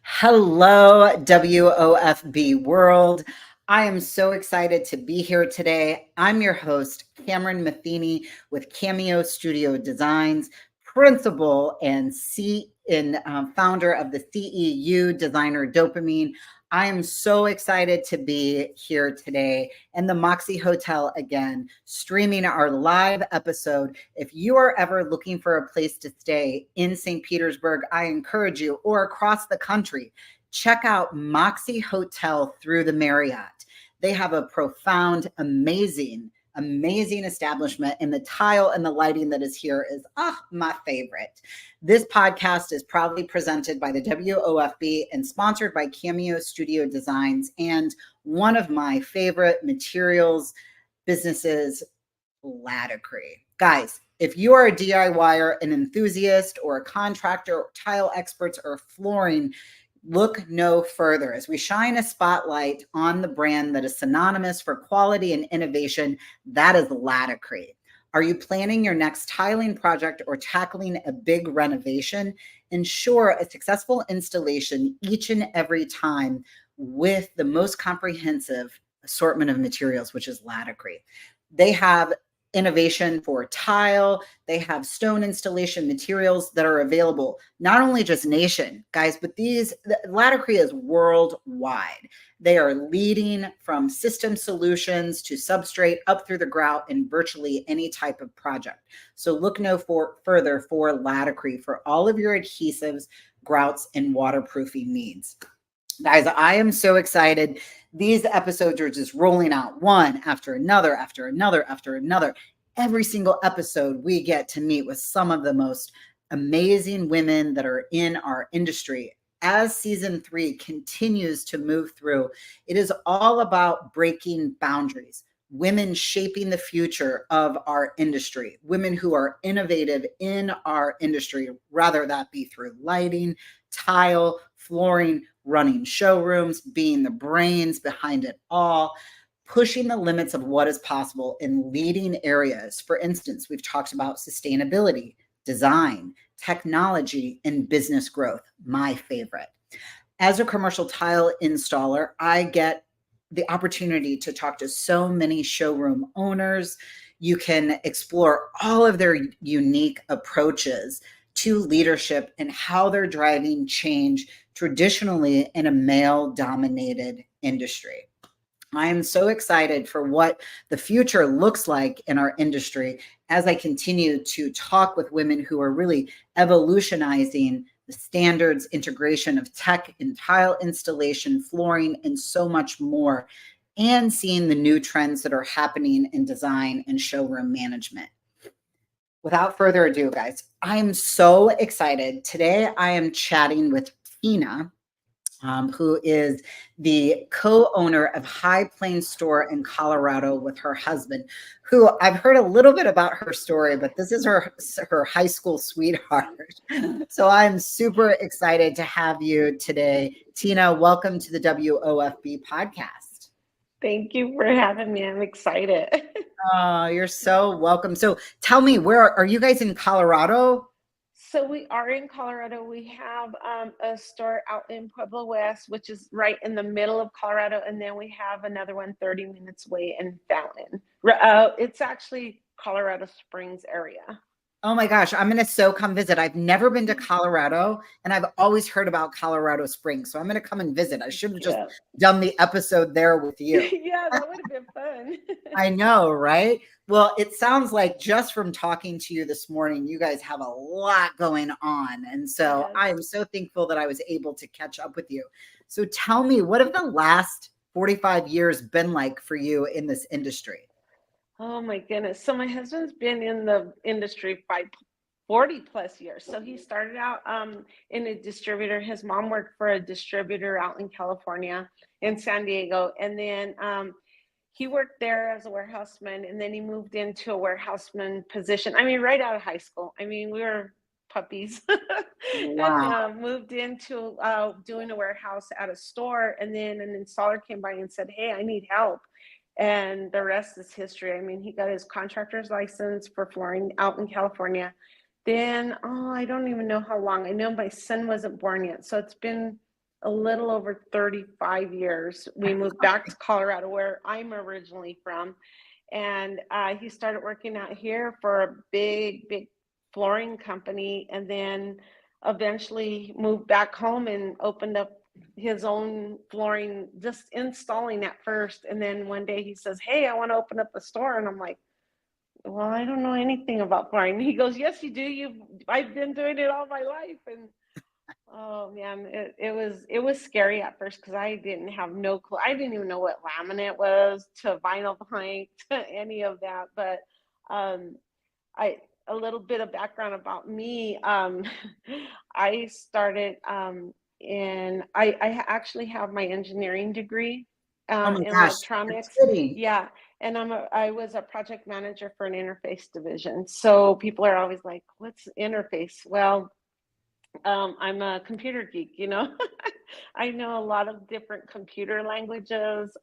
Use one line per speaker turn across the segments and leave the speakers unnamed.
Hello, WOFB world. I am so excited to be here today. I'm your host, Cameron Matheny with Cameo Studio Designs, principal and founder of the CEU Designer Dopamine. I am so excited to be here today in the Moxie Hotel again, streaming our live episode. If you are ever looking for a place to stay in St. Petersburg, I encourage you, or across the country, check out Moxie Hotel through the Marriott. They have a profound, amazing establishment, and the tile and the lighting that is here is my favorite. This podcast is proudly presented by the WOFB and sponsored by Cameo Studio Designs and one of my favorite materials businesses, Ladacree. Guys, if you are a DIYer, an enthusiast, or a contractor, or tile experts, or flooring, look no further as we shine a spotlight on the brand that is synonymous for quality and innovation. That is Ladacree. Are you planning your next tiling project or tackling a big renovation? Ensure a successful installation each and every time with the most comprehensive assortment of materials, which is Ladacree. They have innovation for tile. They have stone installation materials that are available, not only just nation, guys, but Ladacree is worldwide. They are leading from system solutions to substrate up through the grout in virtually any type of project. So look no further for Ladacree for all of your adhesives, grouts, and waterproofing needs. Guys, I am so excited. These episodes are just rolling out one after another, after another, after another. Every single episode, we get to meet with some of the most amazing women that are in our industry. As season 3 continues to move through, it is all about breaking boundaries, women shaping the future of our industry, women who are innovative in our industry, whether that be through lighting, tile, flooring, running showrooms, being the brains behind it all, pushing the limits of what is possible in leading areas. For instance, we've talked about sustainability, design, technology, and business growth, my favorite. As a commercial tile installer, I get the opportunity to talk to so many showroom owners. You can explore all of their unique approaches to leadership and how they're driving change traditionally in a male-dominated industry. I am so excited for what the future looks like in our industry as I continue to talk with women who are really evolutionizing the standards, integration of tech in tile installation, flooring, and so much more, and seeing the new trends that are happening in design and showroom management. Without further ado, guys, I am so excited. Today, I am chatting with Tina, who is the co-owner of High Plains Store in Colorado with her husband, who I've heard a little bit about her story, but this is her high school sweetheart. So I'm super excited to have you today. Tina, welcome to the WOFB podcast.
Thank you for having me. I'm excited.
Oh, you're so welcome. So tell me, where are you guys in Colorado?
So we are in Colorado. We have a store out in Pueblo West, which is right in the middle of Colorado. And then we have another one 30 minutes away in Fountain. It's actually Colorado Springs area.
Oh my gosh, I'm going to come visit. I've never been to Colorado, and I've always heard about Colorado Springs. So I'm going to come and visit. I should have just done the episode there with you.
Yeah, that would have been fun.
I know, right? Well, it sounds like just from talking to you this morning, you guys have a lot going on. And so I am so thankful that I was able to catch up with you. So tell me, what have the last 45 years been like for you in this industry?
Oh my goodness. So my husband's been in the industry by 40 plus years. So he started out in a distributor. His mom worked for a distributor out in California, in San Diego. And then he worked there as a warehouseman, and then he moved into a warehouseman position. I mean, right out of high school. I mean, we were puppies.
Wow.
And moved into doing a warehouse at a store. And then an installer came by and said, "Hey, I need help." And the rest is history. I mean, he got his contractor's license for flooring out in California. Then, I don't even know how long. I know my son wasn't born yet. So it's been a little over 35 years. We moved back to Colorado, where I'm originally from, and he started working out here for a big flooring company, and then eventually moved back home and opened up his own flooring, just installing at first. And then one day he says, "Hey, I want to open up a store." And I'm like, "Well, I don't know anything about flooring." He goes, "Yes, you do. I've been doing it all my life." And oh man, it was scary at first because I didn't have no clue. I didn't even know what laminate was, to vinyl plank, to any of that. But um, I a little bit of background about me. I started I actually have my engineering degree
Oh my
in
gosh, you're
electronics.
kidding.
Yeah, and I was a project manager for an interface division. So people are always like, "What's interface?" Well, I'm a computer geek, you know. I know a lot of different computer languages.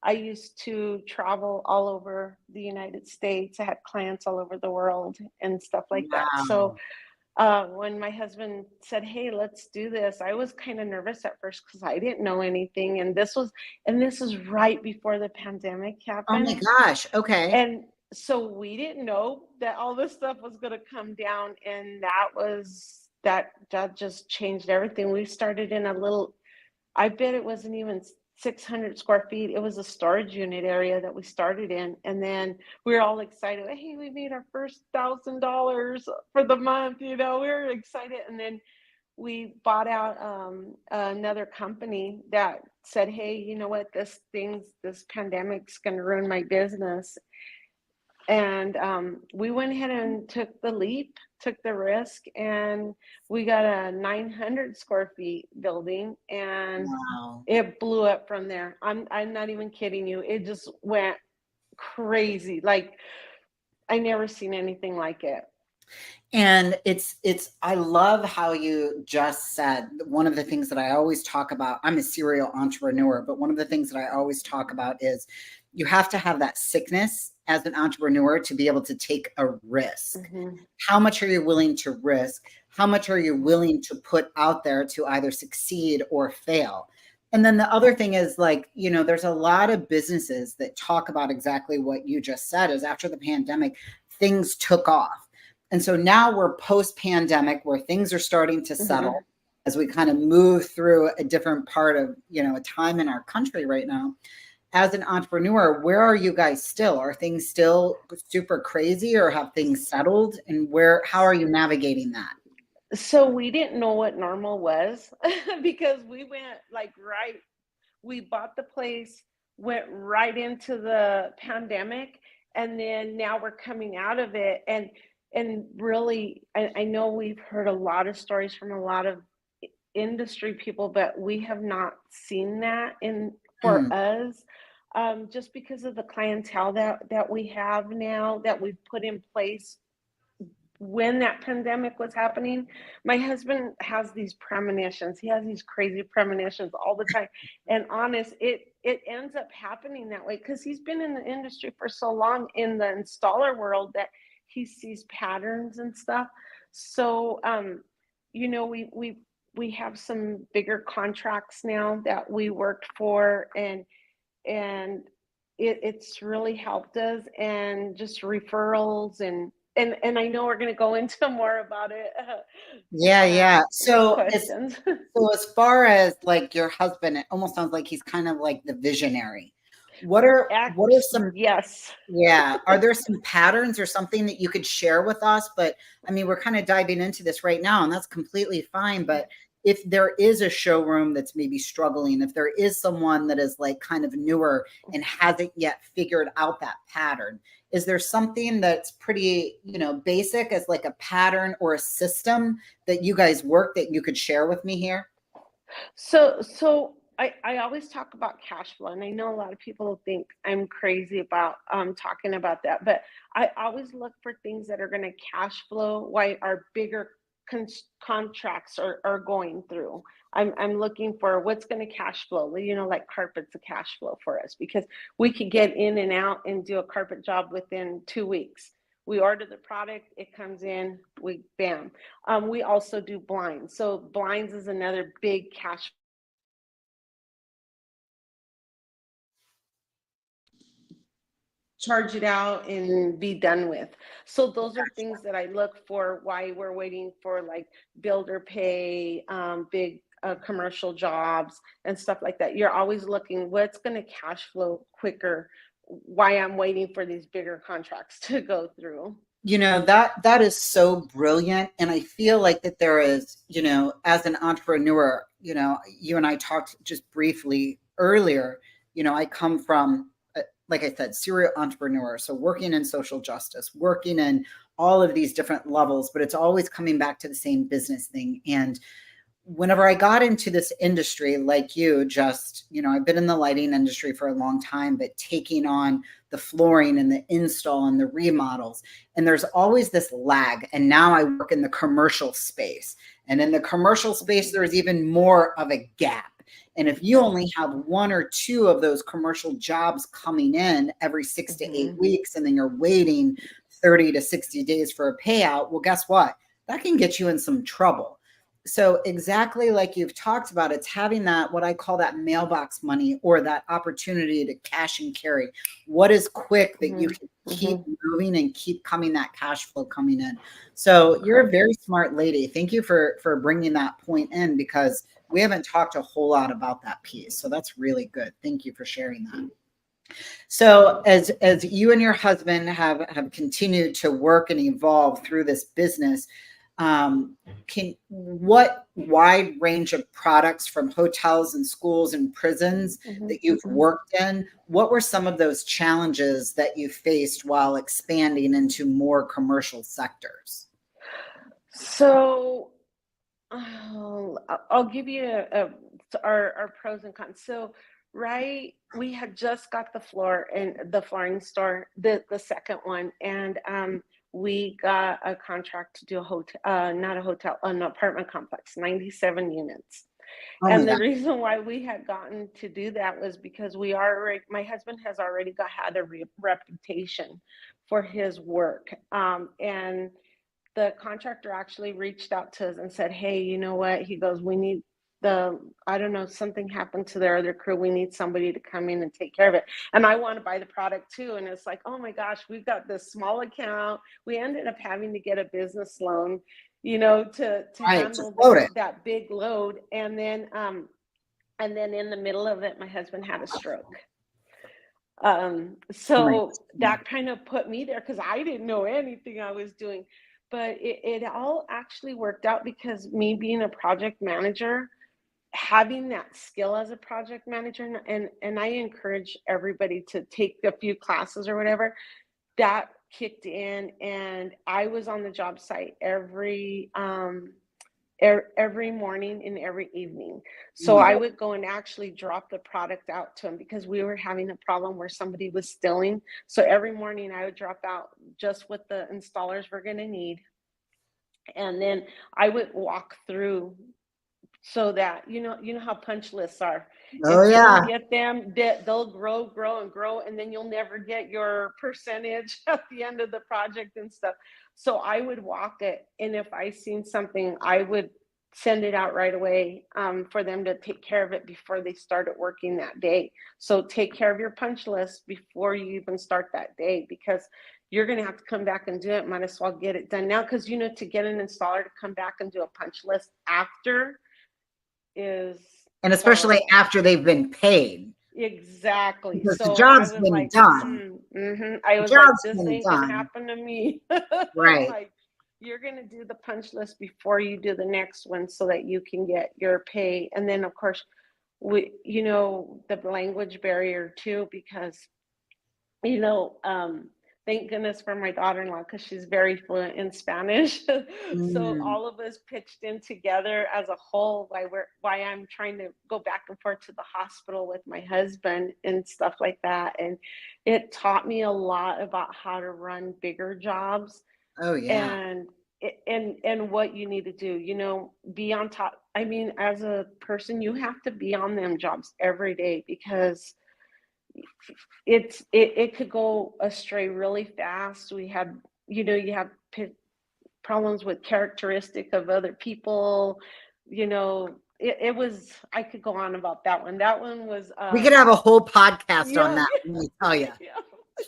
I used to travel all over the United States. I had clients all over the world and stuff like that. So
Wow.
when my husband said, "Hey, let's do this," I was kind of nervous at first because I didn't know anything, and this was right before the pandemic
Oh my
happened,
gosh. Okay.
and so we didn't know that all this stuff was going to come down, and that just changed everything. We started in a little, I bet it wasn't even 600 square feet. It was a storage unit area that we started in, and then we were all excited. "Hey, we made our first $1,000 for the month." We were excited, and then we bought out another company that said, "Hey, you know what, this pandemic's going to ruin my business." And we went ahead and took the leap, took the risk, and we got a 900 square feet building, and
Wow.
it blew up from there. I'm not even kidding you. It just went crazy. Like, I never seen anything like it.
And it's I love how you just said one of the things that I always talk about. I'm a serial entrepreneur, but one of the things that I always talk about is you have to have that sickness as an entrepreneur to be able to take a risk.
Hmm.
How much are you willing to risk? How much are you willing to put out there to either succeed or fail? And then the other thing is, like, there's a lot of businesses that talk about exactly what you just said is after the pandemic, things took off. And so now we're post pandemic where things are starting to
Hmm.
settle as we kind of move through a different part of, a time in our country right now. As an entrepreneur, where are you guys still? Are things still super crazy or have things settled? And how are you navigating that?
So we didn't know what normal was because we went like right, we bought the place, went right into the pandemic, and then now we're coming out of it. And really, I know we've heard a lot of stories from a lot of industry people, but we have not seen that in for
Mm,
us, just because of the clientele that we have now, that we've put in place when that pandemic was happening. My husband has these premonitions. He has these crazy premonitions all the time. And honest, it ends up happening that way because he's been in the industry for so long in the installer world that he sees patterns and stuff. So we have some bigger contracts now that we worked for, and it's really helped us, and just referrals, and I know we're going to go into more about it
yeah, yeah.
with
So
questions.
as far as like your husband, it almost sounds like he's kind of like the visionary. What are some
Yes.
Yeah. Are there some patterns or something that you could share with us? But I mean, we're kind of diving into this right now, and that's completely fine. But if there is a showroom that's maybe struggling, if there is someone that is like kind of newer and hasn't yet figured out that pattern, is there something that's pretty, basic as like a pattern or a system that you guys work that you could share with me here?
So I always talk about cash flow, and I know a lot of people think I'm crazy about talking about that, but I always look for things that are going to cash flow while our bigger contracts are going through. I'm looking for what's going to cash flow. Like carpet's a cash flow for us because we could get in and out and do a carpet job within 2 weeks. We order the product, it comes in, we bam. We also do blinds. So blinds is another big cash charge it out and be done with. So those are things that I look for, why we're waiting for like builder pay, big commercial jobs and stuff like that. You're always looking what's going to cash flow quicker, why I'm waiting for these bigger contracts to go through.
That is so brilliant. And I feel like that there is, as an entrepreneur, you and I talked just briefly earlier, I come from, like I said, serial entrepreneur. So working in social justice, working in all of these different levels, but it's always coming back to the same business thing. And whenever I got into this industry, like you, just, I've been in the lighting industry for a long time, but taking on the flooring and the install and the remodels, and there's always this lag. And now I work in the commercial space. And in the commercial space, there's even more of a gap. And if you only have one or two of those commercial jobs coming in every 6 to 8 weeks, and then you're waiting 30 to 60 days for a payout, well, guess what? That can get you in some trouble. So exactly like you've talked about, it's having that, what I call that mailbox money, or that opportunity to cash and carry. What is quick that you can keep moving and keep coming, that cash flow coming in. So you're a very smart lady. Thank you for bringing that point in, because we haven't talked a whole lot about that piece. So that's really good. Thank you for sharing that. So as you and your husband have continued to work and evolve through this business, what wide range of products from hotels and schools and prisons that you've worked in, what were some of those challenges that you faced while expanding into more commercial sectors?
So I'll give you our pros and cons. So right, we had just got the floor in the flooring store, the second one, and we got a contract to do a hotel, not a hotel, an apartment complex, 97 units.
Oh
And the
God.
reason why we had gotten to do that was because my husband has already had a reputation for his work. And the contractor actually reached out to us and said, hey, you know what? He goes, we need I don't know, something happened to their other crew. We need somebody to come in and take care of it. And I want to buy the product too. And it's like, oh my gosh, we've got this small account. We ended up having to get a business loan, to handle that big load. And then in the middle of it, my husband had a stroke. So that kind of put me there, because I didn't know anything I was doing. But it all actually worked out, because me being a project manager, having that skill as a project manager, and I encourage everybody to take a few classes or whatever, that kicked in, and I was on the job site every morning and every evening. So I would go and actually drop the product out to them, because we were having a problem where somebody was stealing. So every morning I would drop out just what the installers were going to need. And then I would walk through, so that, you know how punch lists are.
Oh,
if you
yeah.
don't get them, they'll grow and grow, and then you'll never get your percentage at the end of the project and stuff. So I would walk it, and if I seen something, I would send it out right away, for them to take care of it before they started working that day. So take care of your punch list before you even start that day, because you're going to have to come back and do it. Might as well get it done now, because to get an installer to come back and do a punch list after is,
And especially after they've been paid.
Exactly.
Because the
So I
job's
was
been
like,
done.
I
The
was like,
job's
this
been
ain't gonna
done.
happen to me.
Right.
Like, you're gonna do the punch list before you do the next one, so that you can get your pay. And then of course, the language barrier too, because thank goodness for my daughter-in-law, because she's very fluent in Spanish. So all of us pitched in together as a whole, why I'm trying to go back and forth to the hospital with my husband and stuff like that. And it taught me a lot about how to run bigger jobs.
Oh, yeah.
And what you need to do, be on top. I mean, as a person, you have to be on them jobs every day, because it could go astray really fast. We had, you have problems with characteristic of other people. It was, I could go on about that one. That one was
We could have a whole podcast on that, let me tell you.
yeah.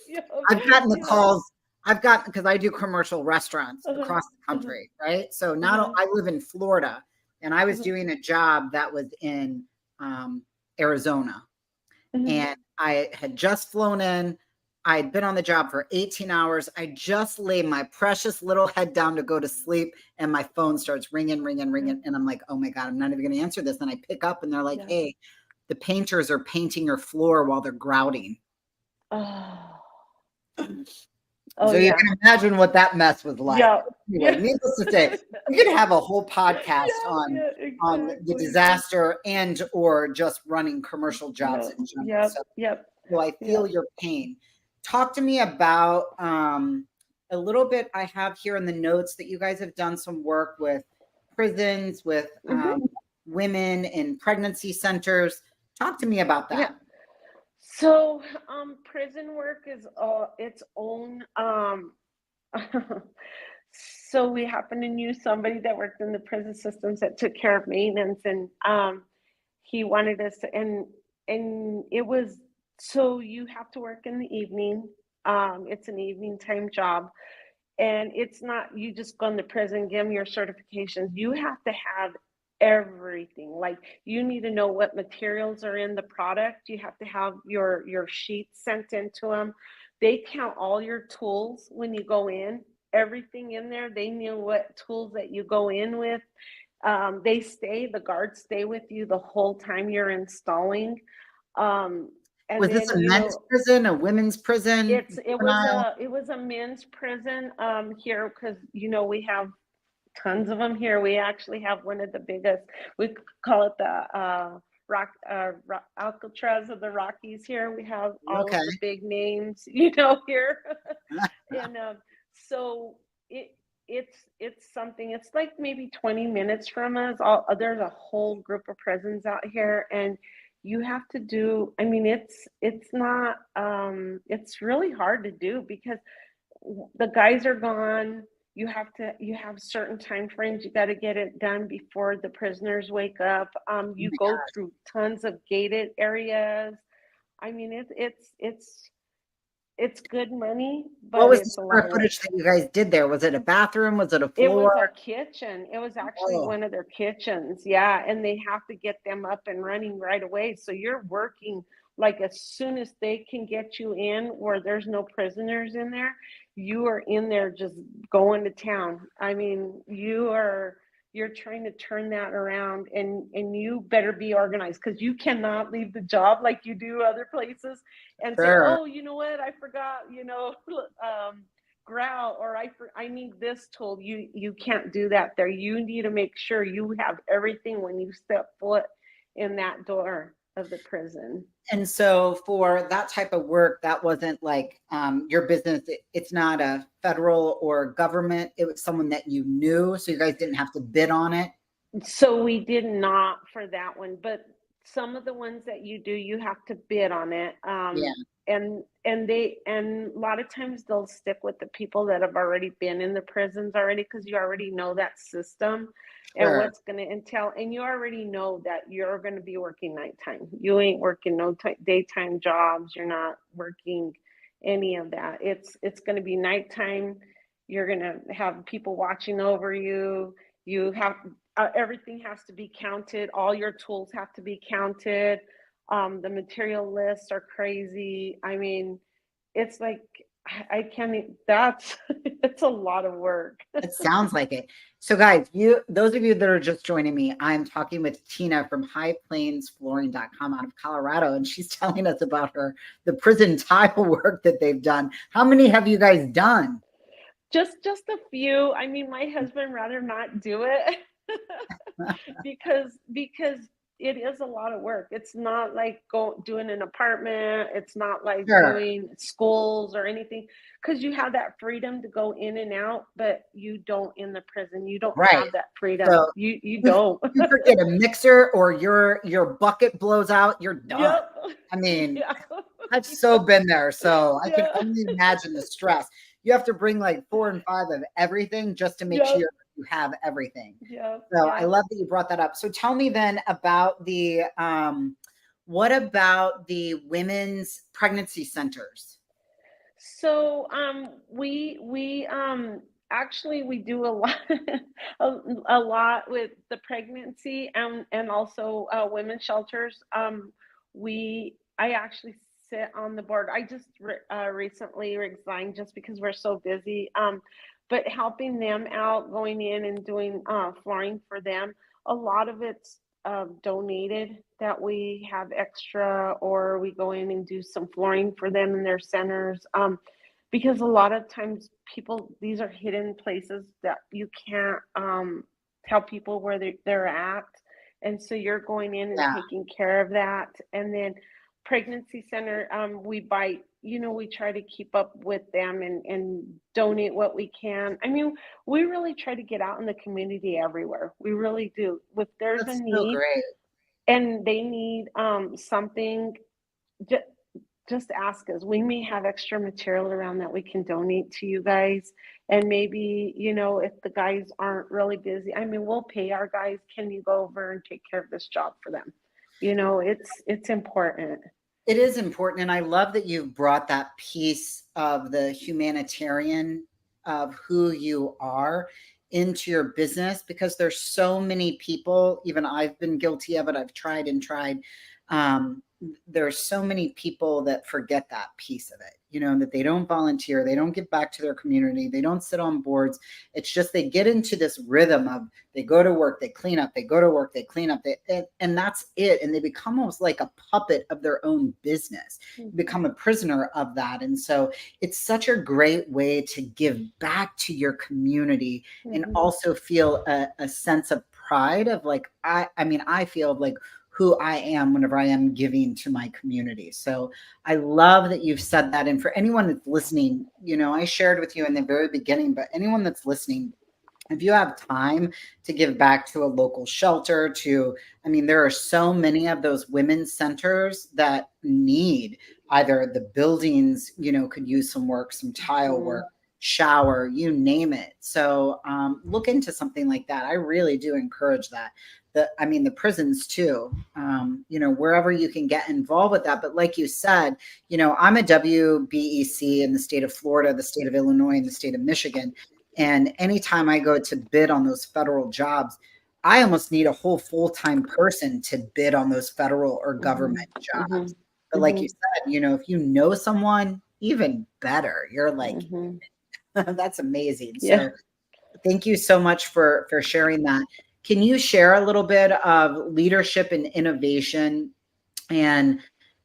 Yep.
I've gotten the
Yep.
calls. Because I do commercial restaurants
Uh-huh.
across the
Uh-huh.
country, right? So
Uh-huh.
I live in Florida, and I was
Uh-huh.
doing a job that was in um, Arizona,
Uh-huh.
and I had just flown in. I had been on the job for 18 hours. I just laid my precious little head down to go to sleep, and my phone starts ringing, ringing,
Yeah.
ringing. And I'm like, oh my God, I'm not even going to answer this. And I pick up, and they're like,
Yeah.
hey, the painters are painting your floor while they're grouting.
Oh. Oh
So you
yeah.
can imagine what that mess was like.
Yeah.
Anyway,
Yeah.
needless to say, we could have a whole podcast
Yeah. Yeah.
on the
Exactly.
disaster and or just running commercial jobs
Yep.
in general.
Yep. Yep.
So I feel
Yep.
your pain. Talk to me about a little bit. I have here in the notes that you guys have done some work with prisons, with
Mm-hmm.
women in pregnancy centers. Talk to me about
Yeah.
that.
So, prison work is its own. So we happened to knew somebody that worked in the prison systems that took care of maintenance, and he wanted us to, and it was, so you have to work in the evening. It's an evening time job, and it's not, you just go in the prison, give them your certifications. You have to have everything. Like, you need to know what materials are in the product. You have to have your sheets sent into them. They count all your tools when you go in, everything in there. They know what tools that you go in with. The guards stay with you the whole time you're installing. um, and
Was this
then,
a men's prison, a women's prison, juvenile?
it was a men's prison here, because we have tons of them here. We actually have one of the biggest. We call it the Alcatraz of the Rockies. Here we have all
Okay.
of the big names, here. And so it's something. It's like maybe 20 minutes from us. There's a whole group of prisons out here, and you have to do. I mean, it's not. It's really hard to do because the guys are gone. You have certain time frames. You got to get it done before the prisoners wake up.
Oh
You
my
go
God.
through tons of gated areas. I mean, it's good money,
What
but
was the
it's a lot
square
of work.
footage that you guys did there? Was it a bathroom? Was it a
It
floor?
was a kitchen. It was actually
Oh,
one of their kitchens. Yeah. And they have to get them up and running right away. So you're working like as soon as they can get you in where there's no prisoners in there, you are in there just going to town. I mean, you're trying to turn that around, and you better be organized, because you cannot leave the job like you do other places and say,
sure.
oh, you know what, I forgot, grout, or I need this tool. You can't do that there. You need to make sure you have everything when you step foot in that door of the prison.
And so for that type of work, that wasn't like your business. It's not a federal or government. It was someone that you knew. So you guys didn't have to bid on it.
So we did not for that one, but some of the ones that you do, you have to bid on it.
Yeah,
And a lot of times they'll stick with the people that have already been in the prisons already, because you already know that system and
sure.
what's going to entail, and you already know that you're going to be working nighttime. You ain't working no daytime jobs. You're not working any of that. It's going to be nighttime. You're going to have people watching over you. You have everything has to be counted. All your tools have to be counted. The material lists are crazy. I mean, it's like I can't. That's it's a lot of work.
It sounds like it. So guys, those of you that are just joining me, I'm talking with Tina from highplainsflooring.com out of Colorado, and she's telling us about the prison tile work that they've done. How many have you guys done?
Just a few. I mean, my husband rather not do it because it is a lot of work. It's not like doing an apartment. It's not like
Sure.
doing schools or anything, because you have that freedom to go in and out, but you don't in the prison. You don't
Right.
have that freedom.
So
You
you
don't.
you forget a mixer or your bucket blows out, you're done.
Yep.
I mean,
Yeah.
I've so been there, so I can
Yeah.
only imagine the stress. You have to bring like 4 and 5 of everything just to make sure
Yep.
you have everything.
Yep.
So I
Yep.
love that you brought that up. So tell me then about what about the women's pregnancy centers?
So actually we do a lot a lot with the pregnancy and also women's shelters. We I actually sit on the board. I just recently resigned just because we're so busy. But helping them out, going in and doing flooring for them. A lot of it's donated that we have extra, or we go in and do some flooring for them in their centers. Because a lot of times people, these are hidden places that you can't tell people where they're at, and so you're going in and
Yeah.
taking care of that. And then pregnancy center, we buy, we try to keep up with them and donate what we can. I mean, we really try to get out in the community everywhere. We really do. If there's a
That's so
need
great.
and they need something, just ask us. We may have extra material around that we can donate to you guys. And maybe, if the guys aren't really busy, I mean, we'll pay our guys. Can you go over and take care of this job for them? It's important.
It is important, and I love that you brought that piece of the humanitarian of who you are into your business, because there's so many people, even I've been guilty of it. I've tried and tried. There's so many people that forget that piece of it, that they don't volunteer, they don't give back to their community, they don't sit on boards. It's just they get into this rhythm of they go to work, they clean up, they go to work, they clean up, and that's it. And they become almost like a puppet of their own business, become a prisoner of that. And so it's such a great way to give back to your community and also feel a sense of pride of like, I mean, I feel like who I am whenever I am giving to my community. So I love that you've said that. And for anyone that's listening, I shared with you in the very beginning, but anyone that's listening, if you have time to give back to a local shelter, I mean, there are so many of those women's centers that need either the buildings, could use some work, some tile work, shower, you name it. So look into something like that. I really do encourage that. I mean, the prisons too, wherever you can get involved with that. But like you said, I'm a WBEC in the state of Florida, the state of Illinois, and the state of Michigan. And anytime I go to bid on those federal jobs, I almost need a whole full-time person to bid on those federal or government jobs. But like you said, if you know someone, even better. You're like, that's amazing.
Yeah.
So thank you so much for sharing that. Can you share a little bit of leadership and innovation, and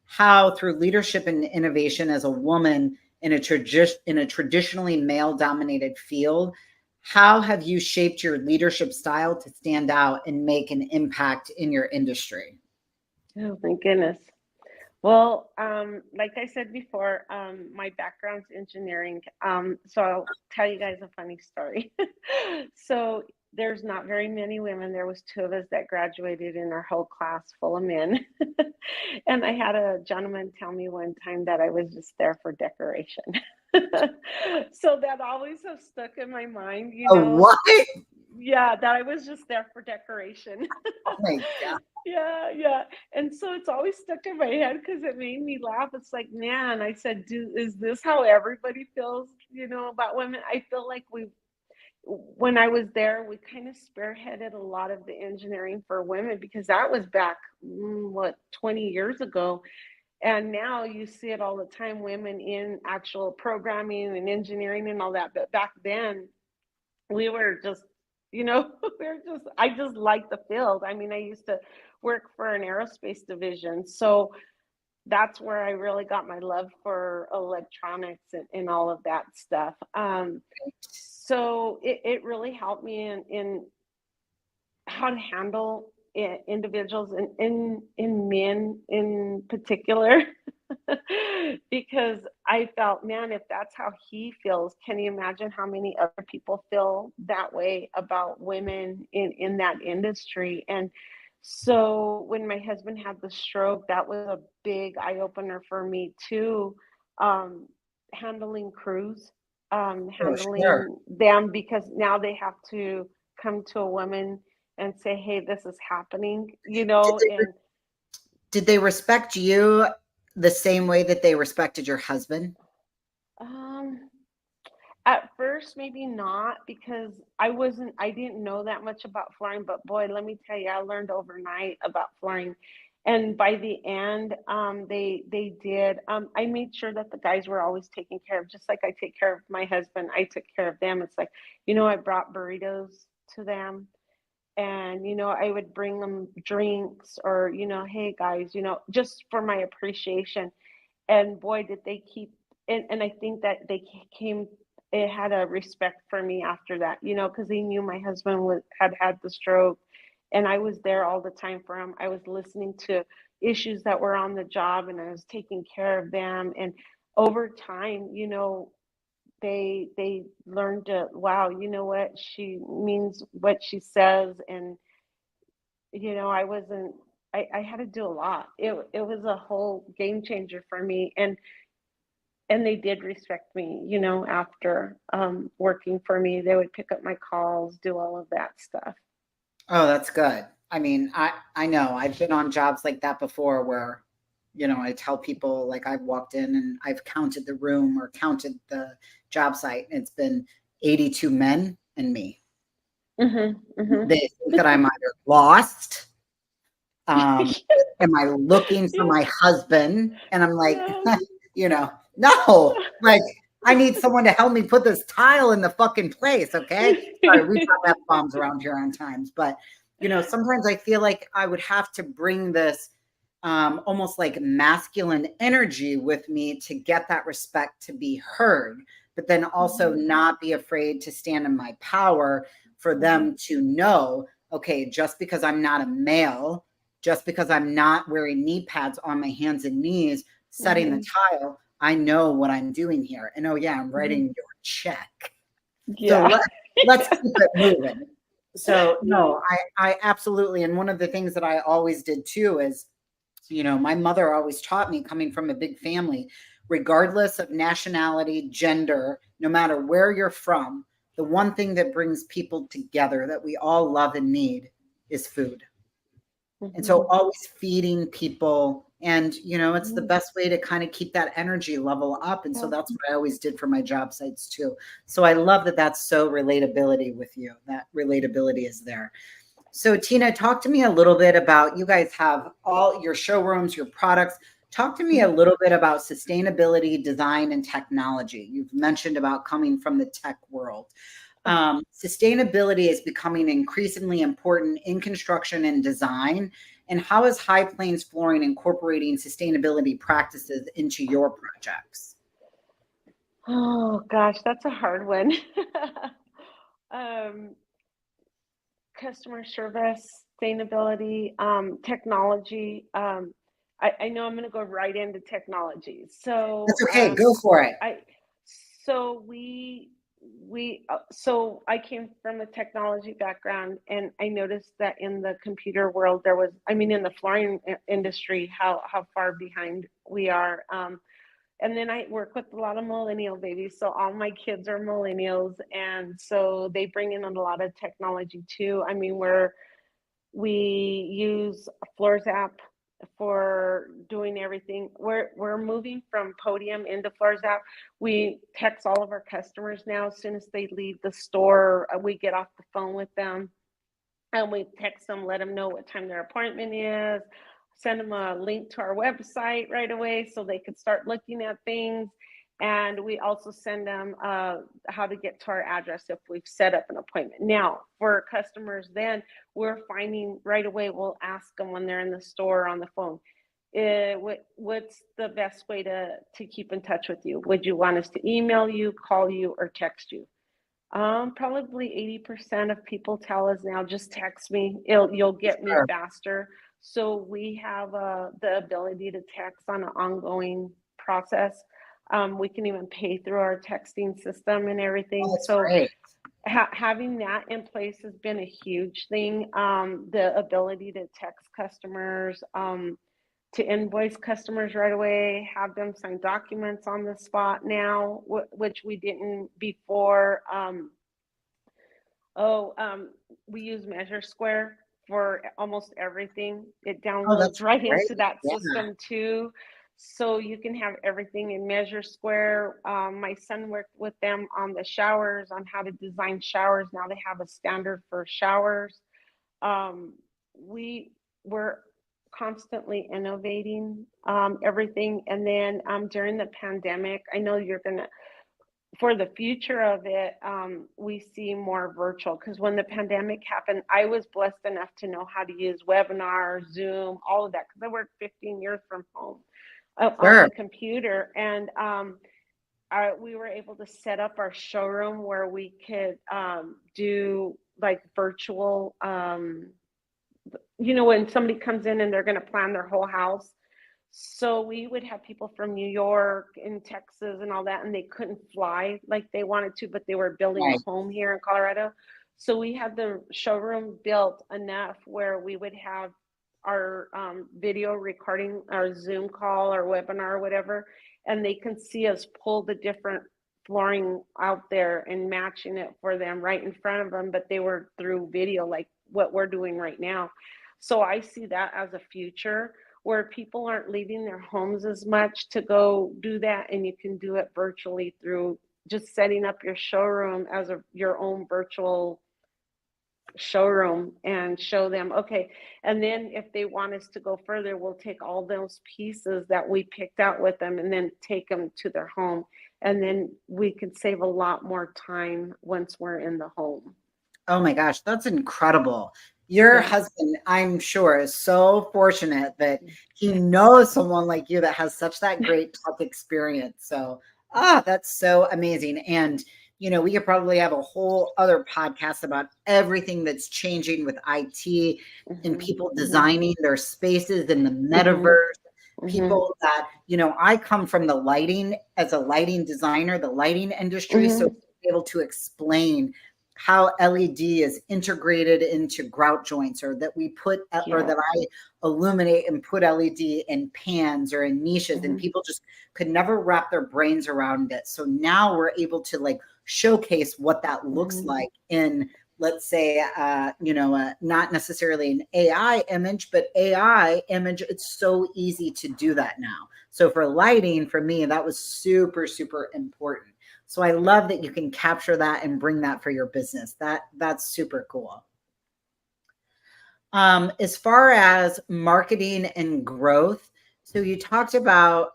how through leadership and innovation as a woman in a traditionally male dominated field, how have you shaped your leadership style to stand out and make an impact in your industry?
Oh, thank goodness. Well, like I said before, my background's engineering. So I'll tell you guys a funny story. So there's not very many women. There was two of us that graduated in our whole class full of men. And I had a gentleman tell me one time that I was just there for decoration. So that always has stuck in my mind,
Oh, what?
Yeah, that I was just there for decoration.
Oh my God.
Yeah, yeah. And so it's always stuck in my head because it made me laugh. It's like, man, I said, is this how everybody feels, about women? I feel like when I was there, we kind of spearheaded a lot of the engineering for women, because that was back, 20 years ago. And now you see it all the time, women in actual programming and engineering and all that. But back then, we were just, I just liked the field. I mean, I used to work for an aerospace division. So that's where I really got my love for electronics and all of that stuff. So it really helped me in how to handle individuals and in men in particular. Because I felt, man, if that's how he feels, can you imagine how many other people feel that way about women in that industry? And so when my husband had the stroke, that was a big eye opener for me too. Handling crews,
Oh, sure.
handling them, because now they have to come to a woman and say, hey, this is happening,
Did they,
and
did they respect you the same way that they respected your husband?
Um, at first, maybe not because I didn't know that much about flooring, but boy, let me tell you, I learned overnight about flooring. And by the end, they did. I made sure that the guys were always taken care of, just like I take care of my husband. I took care of them. It's like, I brought burritos to them, and I would bring them drinks, or hey guys, just for my appreciation. And boy, did they keep, and I think that they came, it had a respect for me after that, because they knew my husband had the stroke, and I was there all the time for him. I was listening to issues that were on the job, and I was taking care of them. And over time, they learned to, wow, you know what, she means what she says. And I wasn't, I had to do a lot. It was a whole game changer for me. And they did respect me, after working for me. They would pick up my calls, do all of that stuff.
Oh, that's good. I mean, I know I've been on jobs like that before where, I tell people like I've walked in and I've counted the room or counted the job site, and it's been 82 men and me.
Mhm, mhm.
They think that I'm either lost. Um, am I looking for
Yeah,
my husband? And I'm like,
yeah,
no, like I need someone to help me put this tile in the fucking place. Okay. Sorry, we drop F bombs around here on times, but sometimes I feel like I would have to bring this almost like masculine energy with me to get that respect to be heard, but then also
Mhm,
not be afraid to stand in my power for
mhm,
them to know, okay, just because I'm not a male, just because I'm not wearing knee pads on my hands and knees, setting the
mhm,
tile, I know what I'm doing here. And oh, yeah, I'm
mhm.
writing your check. So
Yeah.
let's keep it moving. So,
Yeah.
no, I absolutely. And one of the things that I always did too is, my mother always taught me, coming from a big family, regardless of nationality, gender, no matter where you're from, the one thing that brings people together that we all love and need is food. And so
Mhm,
always feeding people, and it's the
mhm.
best way to kind of keep that energy level up. And so
Yeah.
that's what I always did for my job sites too. So I love that that's so relatability with you. That relatability is there. So Tina, talk to me a little bit about, you guys have all your showrooms, your products. Talk to me a
Mhm,
little bit about sustainability, design, and technology. You've mentioned about coming from the tech world. Sustainability is becoming increasingly important in construction and design. And how is High Plains Flooring incorporating sustainability practices into your projects?
oh gosh, that's a hard one. um, Customer service, sustainability, technology. I know I'm going to go right into technology.
That's okay. Go for it.
I, so so I came from a technology background, and I noticed that in the computer world, I mean, in the flooring industry, how far behind we are. And then I work with a lot of millennial babies. So all my kids are millennials. And so they bring in a lot of technology too. I mean, we use Floors app for doing everything. We're moving from Podium into Floors app. We text all of our customers now as soon as they leave the store. We get off the phone with them, and we text them, let them know what time their appointment is, send them a link to our website right away so they could start looking at things. And we also send them how to get to our address if we've set up an appointment. Now, for customers, then we're finding right away, we'll ask them when they're in the store or on the phone, what's the best way to keep in touch with you? Would you want us to email you, call you, or text you? Probably 80% of people tell us now, just text me. You'll get me
Sure.
faster. So we have the ability to text on an ongoing process. We can even pay through our texting system and
Oh,
everything.
that's
So
great.
having that in place has been a huge thing. The ability to text customers, to invoice customers right away, have them sign documents on the spot now, which we didn't before. Oh, we use Measure Square for almost everything. It
Oh,
downloads
that's
right
great.
into that
Yeah.
system too. So you can have everything in measure square. My son worked with them on the showers, on how to design showers. Now they have a standard for showers. We were constantly innovating everything. And then during the pandemic, I know you're going to, for the future of it, we see more virtual, because when the pandemic happened, I was blessed enough to know how to use webinar, Zoom, all of that, because I worked 15 years from home on
Sure.
the computer. And we were able to set up our showroom where we could do like virtual, when somebody comes in and they're going to plan their whole house. So we would have people from New York and Texas and all that, and they couldn't fly like they wanted to, but they were building
Right.
a home here in Colorado. So we had the showroom built enough where we would have our video recording, our Zoom call or webinar or whatever, and they can see us pull the different flooring out there and matching it for them right in front of them, but they were through video like what we're doing right now. So I see that as a future where people aren't leaving their homes as much to go do that, and you can do it virtually through just setting up your showroom as your own virtual showroom and show them, okay. And then if they want us to go further, we'll take all those pieces that we picked out with them and then take them to their home, and then we can save a lot more time once we're in the home.
Oh my gosh, that's incredible. Your
Yeah.
husband, I'm sure, is so fortunate that he knows someone like you that has such that great tech experience. So, that's so amazing. And, we could probably have a whole other podcast about everything that's changing with IT and
Mm-hmm.
people
Mm-hmm.
designing their spaces in the
Mm-hmm.
metaverse.
Mm-hmm.
People that, I come from the lighting as a lighting designer, the lighting industry. So,
Mm-hmm.
to be able to explain how LED is integrated into grout joints, or that we put, or
Yeah.
that I illuminate and put LED in pans or in niches, and
Mm-hmm.
people just could never wrap their brains around it. So now we're able to like showcase what that looks
Mm-hmm.
like in, let's say, not necessarily an AI image, but AI image. It's so easy to do that now. So for lighting, for me, that was super, super important. So I love that you can capture that and bring that for your business. That's super cool. As far as marketing and growth, so you talked about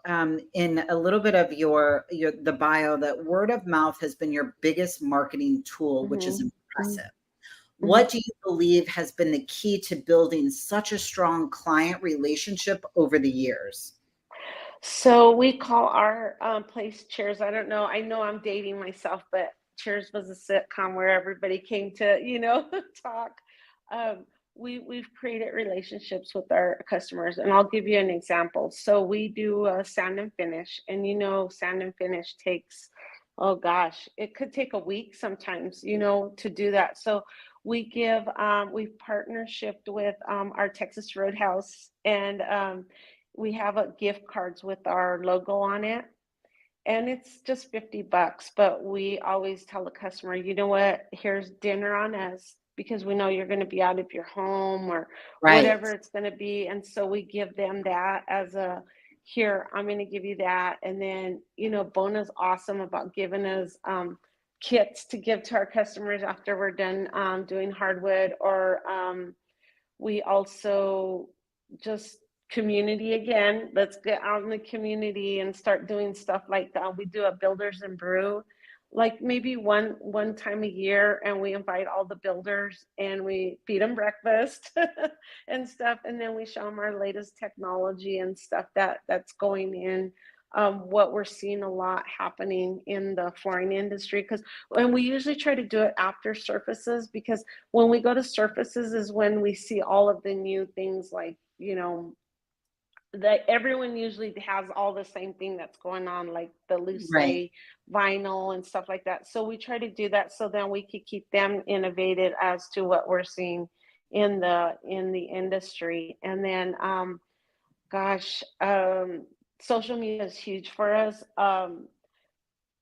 in a little bit of your the bio that word of mouth has been your biggest marketing tool, which is
Mm-hmm.
impressive.
Mm-hmm.
What do you believe has been the key to building such a strong client relationship over the years?
So we call our place Cheers. I don't know. I know I'm dating myself, but Cheers was a sitcom where everybody came to, talk. Um, we've created relationships with our customers, and I'll give you an example. So we do sand and finish, and sand and finish takes, oh gosh, it could take a week sometimes, to do that. So we've partnershiped with our Texas Roadhouse, and we have a gift cards with our logo on it, and it's just $50, but we always tell the customer, you know what, here's dinner on us, because we know you're going to be out of your home or
Right.
whatever it's going to be. And so we give them that as a, here, I'm going to give you that. And then, Bona's awesome about giving us kits to give to our customers after we're done doing hardwood, or we also just community again. Let's get out in the community and start doing stuff like that. We do a builders and brew, like maybe one time a year, and we invite all the builders and we feed them breakfast and stuff, and then we show them our latest technology and stuff that's going in. What we're seeing a lot happening in the flooring industry, because and we usually try to do it after surfaces, because when we go to surfaces is when we see all of the new things, like that everyone usually has all the same thing that's going on, like the loose
Right.
lay vinyl and stuff like that. So we try to do that so then we could keep them innovated as to what we're seeing in the industry. And then gosh, social media is huge for us.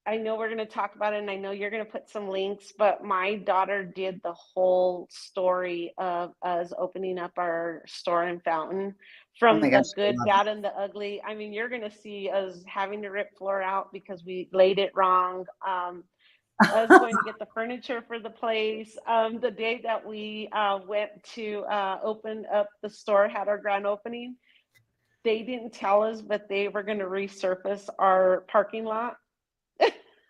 I know we're going to talk about it, and I know you're going to put some links, but my daughter did the whole story of us opening up our store in Fountain,
Oh my
from
gosh,
the
I
good,
love it.
bad, and the ugly. I mean, you're going to see us having to rip floor out because we laid it wrong. Us going to get the furniture for the place. The day that we went to open up the store, had our grand opening, they didn't tell us, but they were going to resurface our parking lot.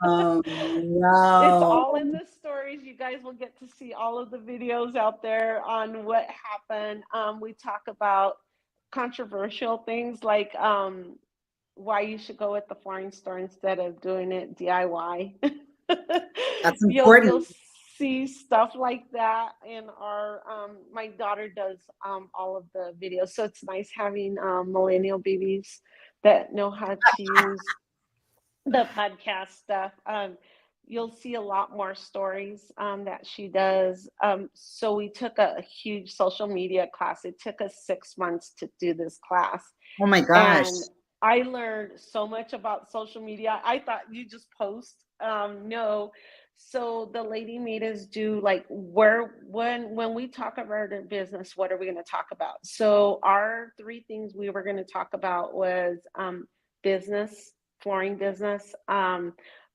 Oh
It's
no.
all in the stories. You guys will get to see all of the videos out there on what happened. We talk about controversial things like why you should go with the flooring store instead of doing it DIY.
That's
You'll
important.
see stuff like that in our my daughter does all of the videos, so it's nice having millennial babies that know how to use the podcast stuff. You'll see a lot more stories that she does. So we took a huge social media class. It took us 6 months to do this class,
Oh my gosh.
and I learned so much about social media. I thought you just post. No. So the lady made us do like when we talk about our business, what are we going to talk about? So our three things we were going to talk about was business, flooring business,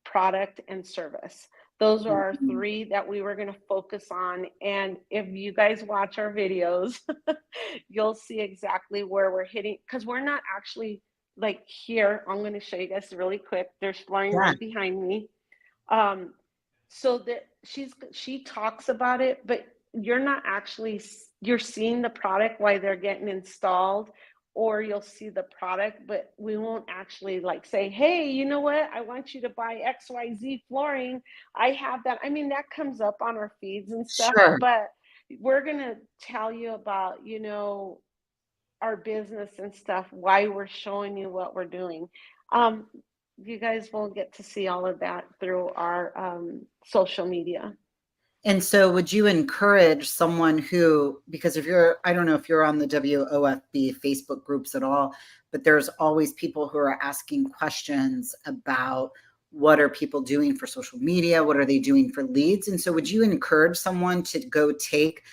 product, and service. Those are our
Mhm.
three that we were going to focus on. And if you guys watch our videos, you'll see exactly where we're hitting, because we're not actually like here. I'm going to show you guys really quick. There's flooring
Yeah,
right behind me. Um, so that she talks about it, but you're not actually, you're seeing the product while they're getting installed, or you'll see the product, but we won't actually like say, hey, you know what, I want you to buy XYZ flooring. I have that. I mean, that comes up on our feeds and stuff,
sure.
but we're going to tell you about, our business and stuff, why we're showing you what we're doing. um, you guys will get to see all of that through our social media.
And so would you encourage someone who, because if you're, I don't know if you're on the WOFB Facebook groups at all, but there's always people who are asking questions about what are people doing for social media? What are they doing for leads? And so would you encourage someone to go take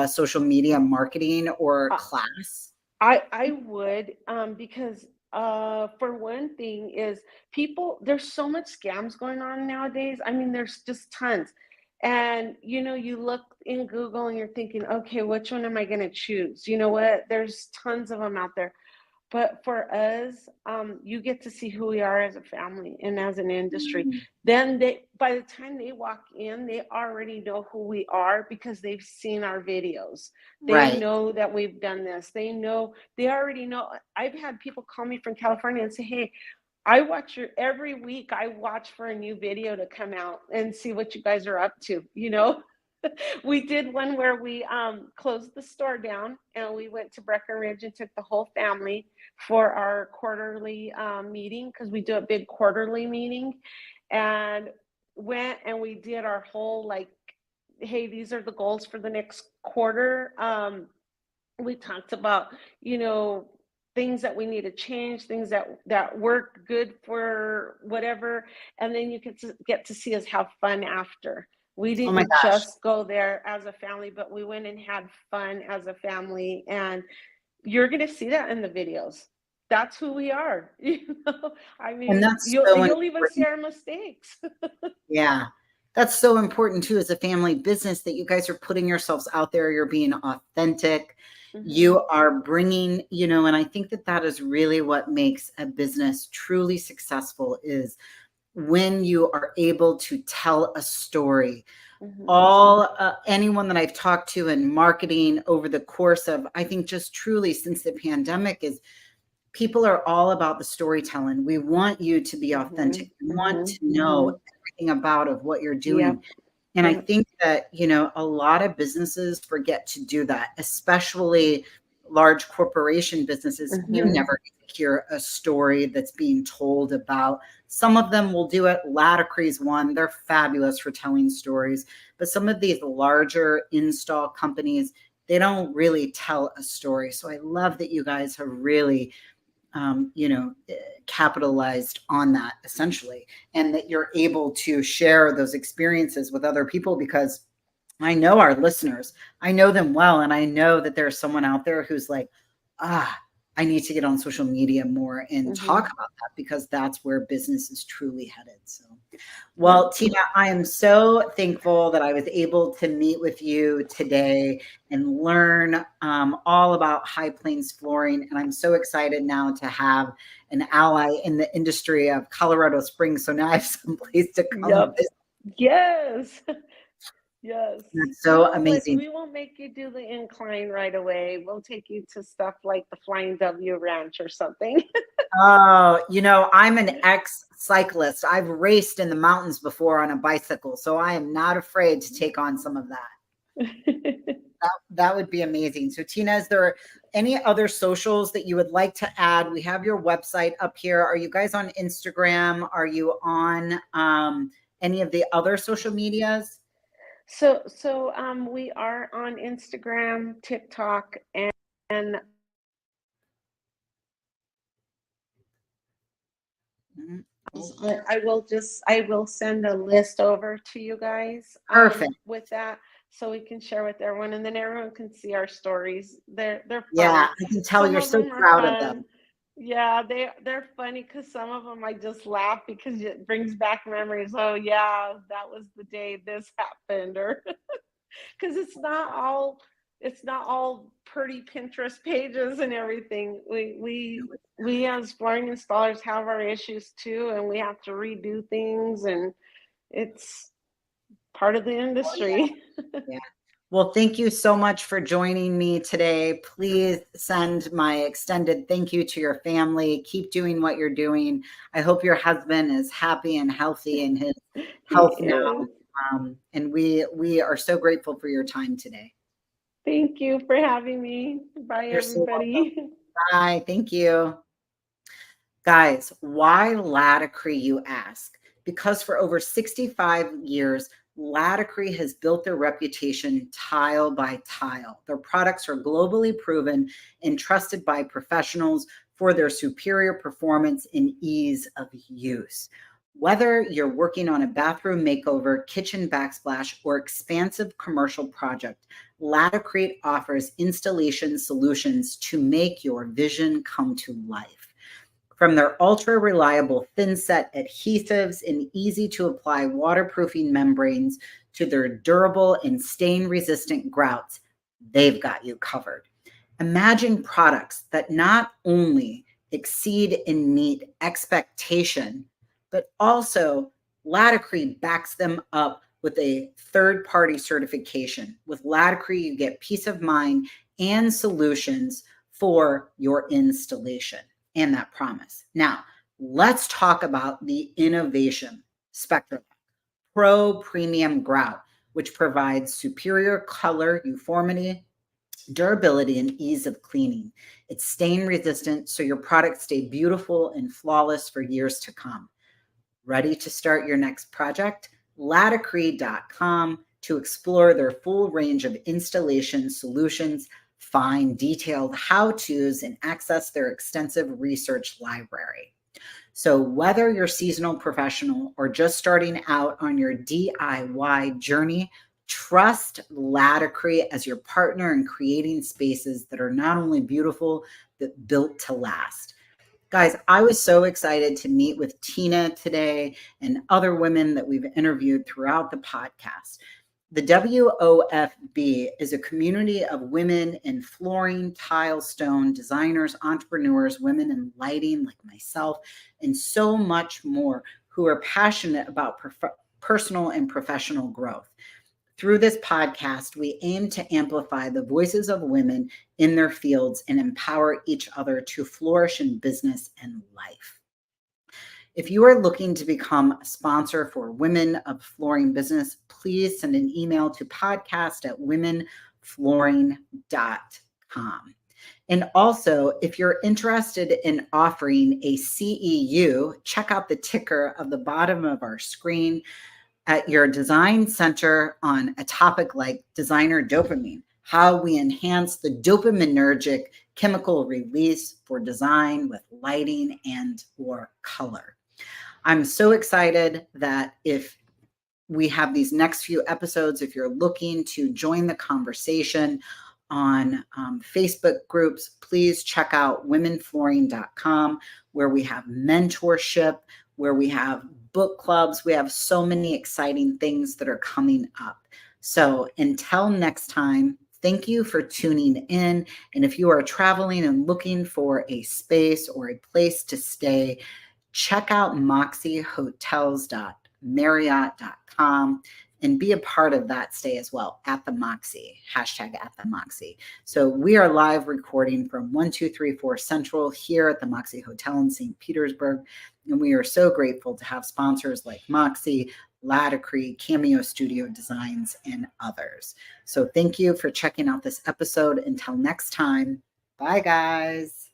social media marketing or
Uh,
class?
I would, because for one thing is people, there's so much scams going on nowadays. I mean, there's just tons. And you look in Google and you're thinking, okay, which one am I going to choose? You know what? There's tons of them out there. But for us, you get to see who we are as a family and as an industry. Then by the time they walk in, they already know who we are because they've seen our videos. They
Right.
know that we've done this. They already know. I've had people call me from California and say, hey, I watch your every week. I watch for a new video to come out and see what you guys are up to. We did one where we closed the store down and we went to Breckenridge and took the whole family for our quarterly meeting, because we do a big quarterly meeting, and went and we did our whole like, hey, these are the goals for the next quarter. We talked about, you know, things that we need to change, things that work good for whatever, and then you get to see us have fun after. We
Oh my
didn't
gosh.
just go there as a family, but we went and had fun as a family, and you're going to see that in the videos. That's who we are. I
And
mean,
that's
you'll
so
you'll even see
important.
our mistakes.
Yeah. That's so important too as a family business that you guys are putting yourselves out there, you're being authentic.
Hmm.
You are bringing, and I think that that is really what makes a business truly successful is when you are able to tell a story.
Hmm.
All anyone that I've talked to in marketing over the course of, I think just truly since the pandemic is people are all about the storytelling. We want you to be
Hmm.
authentic. We want
Hmm.
to know
Hmm.
everything about of what you're doing.
Yep.
And I
Yep.
think that, a lot of businesses forget to do that, especially large corporation businesses. You
Hmm.
never hear a story that's being told about. Some of them will do it. Laticre's one, they're fabulous for telling stories. But some of these larger install companies, they don't really tell a story. So I love that you guys have really capitalized on that essentially, and that you're able to share those experiences with other people, because I know our listeners, I know them well, and I know that there's someone out there who's like, ah, I need to get on social media more and talk
Mm-hmm.
about that, because that's where business is truly headed. So,
Yeah.
well, Tina, I am so thankful that I was able to meet with you today and learn all about High Plains flooring. And I'm so excited now to have an ally in the industry of Colorado Springs. So now I have some place to come
Yep.
visit.
Yes. Yes.
That's so amazing.
We won't make you do the incline right away. We'll take you to stuff like the Flying W Ranch or something.
Oh, I'm an ex-cyclist. I've raced in the mountains before on a bicycle, so I am not afraid to take on some of that. That would be amazing. So, Tina, is there any other socials that you would like to add? We have your website up here. Are you guys on Instagram? Are you on any of the other social medias?
We are on Instagram, TikTok, and
Mhm.
I will send a list over to you guys
Perfect.
with that, so we can share with everyone, and then everyone can see our stories. They're
Yeah,
fun.
I can tell
Some
you're
of
so
them are
proud of
fun.
them.
Yeah, they're funny because some of them I just laugh because it brings back memories. Oh yeah, that was the day this happened, or because it's not all pretty Pinterest pages and everything. We as flooring installers have our issues too, and we have to redo things, and it's part of the industry.
Yeah. Well, thank you so much for joining me today. Please send my extended thank you to your family. Keep doing what you're doing. I hope your husband is happy and healthy in his
He
health now.
is.
And we are so grateful for your time today.
Thank you for having me. Bye,
You're so welcome.
everybody.
Bye. Thank you. Guys, why Laticrete, you ask? Because for over 65 years, Laticrete has built their reputation tile by tile. Their products are globally proven and trusted by professionals for their superior performance and ease of use. Whether you're working on a bathroom makeover, kitchen backsplash, or expansive commercial project, Laticrete offers installation solutions to make your vision come to life. From their ultra reliable thin set adhesives and easy to apply waterproofing membranes to their durable and stain resistant grouts, they've got you covered. Imagine products that not only exceed and meet expectation, but also Laticrete backs them up with a third party certification. With Laticrete, you get peace of mind and solutions for your installation and that promise. Now, let's talk about the innovation Spectrum Pro Premium Grout, which provides superior color uniformity, durability, and ease of cleaning. It's stain resistant, so your products stay beautiful and flawless for years to come. Ready to start your next project? Laticrete.com to explore their full range of installation solutions, find detailed how-tos, and access their extensive research library. So whether you're a seasonal professional or just starting out on your DIY journey, trust Laticrete as your partner in creating spaces that are not only beautiful, but built to last. Guys, I was so excited to meet with Tina today and other women that we've interviewed throughout the podcast. The WOFB is a community of women in flooring, tile, stone, designers, entrepreneurs, women in lighting like myself, and so much more who are passionate about personal and professional growth. Through this podcast, we aim to amplify the voices of women in their fields and empower each other to flourish in business and life. If you are looking to become a sponsor for Women of Flooring Business, please send an email to podcast@womenflooring.com. And also, if you're interested in offering a CEU, check out the ticker of the bottom of our screen at your design center on a topic like designer dopamine. how we enhance the dopaminergic chemical release for design with lighting and or color. I'm so excited that if we have these next few episodes, if you're looking to join the conversation on Facebook groups, please check out womenflooring.com, where we have mentorship, where we have book clubs. We have so many exciting things that are coming up. So until next time, thank you for tuning in. And if you are traveling and looking for a space or a place to stay, check out moxyhotels.marriott.com and be a part of that stay as well at the Moxy, hashtag at the Moxy. So we are live recording from 1234 Central here at the Moxy Hotel in St. Petersburg. And we are so grateful to have sponsors like Moxy, Latacree, Cameo Studio Designs, and others. So thank you for checking out this episode. Until next time, bye guys.